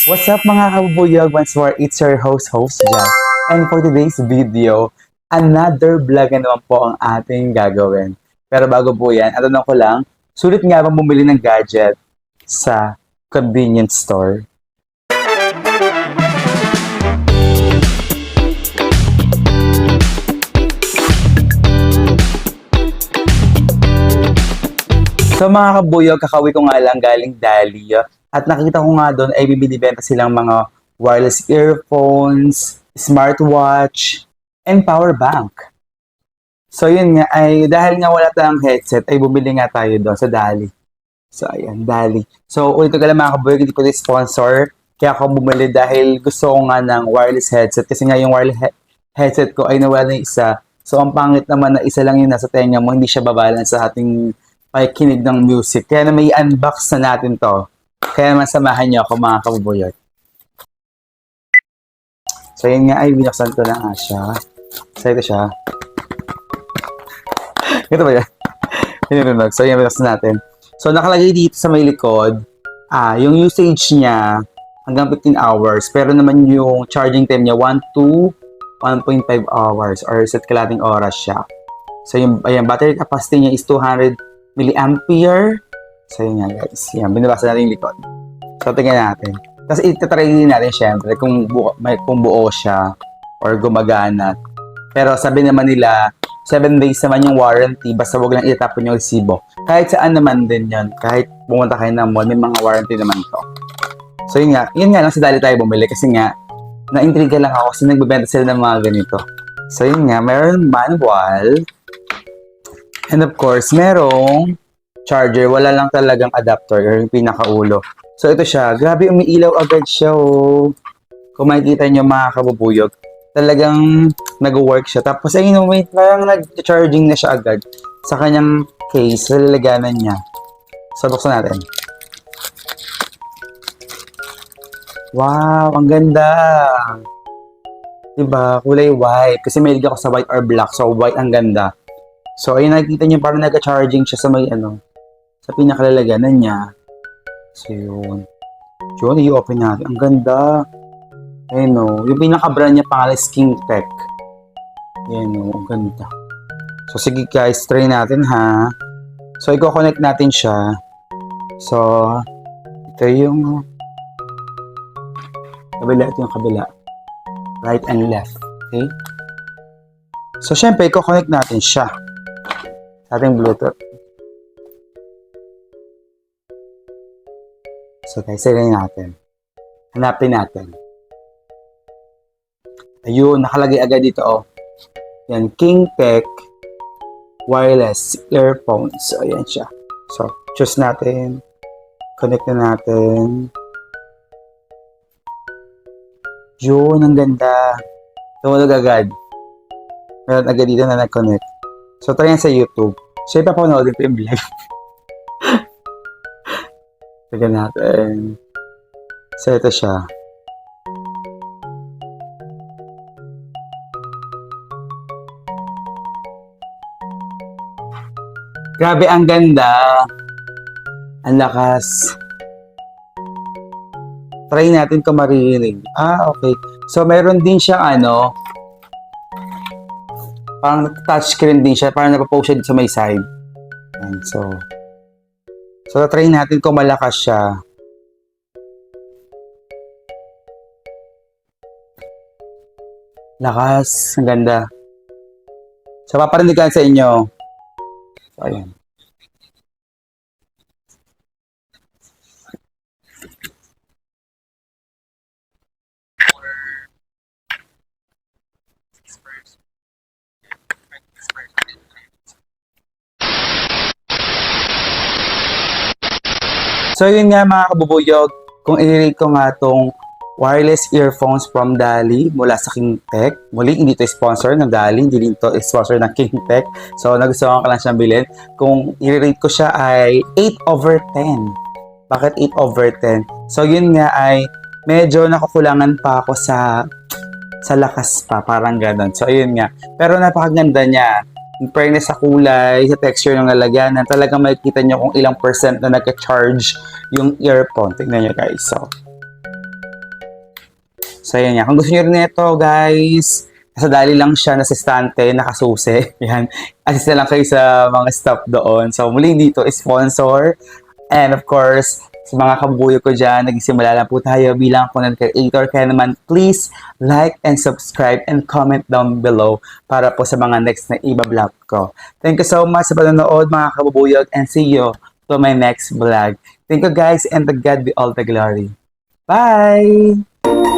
What's up mga kabubuyog? Once more, it's your host Jack. And for today's video, another vlog na naman po ang ating gagawin. Pero bago po yan, atanong ko lang, sulit nga bang bumili ng gadget sa convenience store? So mga kabuyog, kakawi ko nga lang galing Dali. At nakita ko nga doon ay bibili-benta silang mga wireless earphones, smartwatch, and power bank. So yun nga, ay dahil nga wala tayong headset, ay bumili nga tayo doon sa Dali. So ayan, Dali. So ulit ko lang mga kabuyog, hindi ko ito sponsor. Kaya ako bumili dahil gusto ko nga ng wireless headset. Kasi nga yung wireless headset ko ay nawala ng isa. So ang pangit naman na isa lang yung nasa tenga mo, hindi siya babalance sa ating pakikinig ng music. Kaya na may unbox na natin to. Kaya masamahan niyo ako mga kabubuyog. So yun nga ay binuksan ko na nga siya. So ito siya. Ito ba yan? Pinunog. So yan binuksan natin. So nakalagay dito sa may likod, yung usage niya hanggang 15 hours. Pero naman yung charging time niya 1 to 1.5 hours or set kalating oras siya. So yung ayan, battery capacity niya is 200 milliampere. So yun nga guys. Yan, binabasa natin yung likod. So tingnan natin. Tapos itatry din natin syempre kung buo siya or gumagana. Pero sabi naman nila, 7 days naman yung warranty. Basta wag lang itapon yung resibo. Kahit saan naman din yun. Kahit pumunta kayo ng mall, may mga warranty naman to. So yun nga lang sa Dali tayo bumili. Kasi nga, na-intriga lang ako kasi nagbebenta sila ng mga ganito. So yun nga, meron manual. And of course, merong charger. Wala lang talagang adapter or yung pinakaulo. So ito siya. Grabe, umiilaw agad siya. Oh. Kung makikita nyo mga kabubuyog, talagang nag-work siya. Tapos ayun, wait, parang nag-charging na siya agad sa kanyang case, sa lalaganan niya. So buksan natin. Wow, ang ganda. Diba? Kulay white. Kasi may ako sa white or black. So white ang ganda. So, ayun, nakikita niyo parang nag-charging siya sa may, sa pinakalalaganan niya. So, yun. Yun, i-open natin. Ang ganda. Ayun, o. Yung pinaka-brand niya, pangalan King Tech. Ayun, o. Ang ganda. So, sige guys, try natin, ha. So, i-connect natin siya. So, ito yung kabila. Ito yung kabila. Right and left. Okay? So, syempre, i-connect natin siya sa ating Bluetooth. So guys, silay natin. Hanapin natin. Ayun, nakalagay agad dito, oh. Yan, King Tech wireless earphones. So, ayan siya. So, choose natin. Connect na natin. Yun, ang ganda. Tumunog agad. Meron agad dito na nag-connect. So, try yan sa YouTube. So, ipapanoodin ko yung vlog. Tignan natin. So, ito siya. Grabe, ang ganda. Ang lakas. Try natin kung maririnig. Okay. So, meron din siyang parang touchscreen din siya, parang napapost siya sa may side. And so try natin kung malakas siya. Lakas, ang ganda. So paparinig ka sa inyo. So ayan. So yun nga mga kabubuyog, kung i-rate ko nga tong wireless earphones from Dali mula sa King Tech. Muli, hindi ito sponsor ng Dali, hindi rin ito sponsor ng King Tech. So nagustuhan ko lang siyang bilhin. Kung i-rate ko siya ay 8/10. Bakit 8/10? So yun nga ay medyo nakukulangan pa ako sa lakas pa, parang ganun. So ayun nga. Pero napakaganda niya. In fairness sa kulay, sa texture ng lalaganan, talagang makikita nyo kung ilang percent na nag-charge yung earphone. Tingnan nyo guys. So, So, yan yan. Kung gusto nyo rin nito, guys, nasa dali lang siya, nasa estante, nakasusi. Yan. Assist na lang kayo sa mga staff doon. So, muli dito, sponsor. And of course, sa mga kabubuyo ko dyan, nagsimula lang po tayo bilang content creator. Kaya naman, please like and subscribe and comment down below para po sa mga next na iba-vlog ko. Thank you so much sa panonood, mga kabubuyog, and see you to my next vlog. Thank you guys, and to God be all the glory. Bye!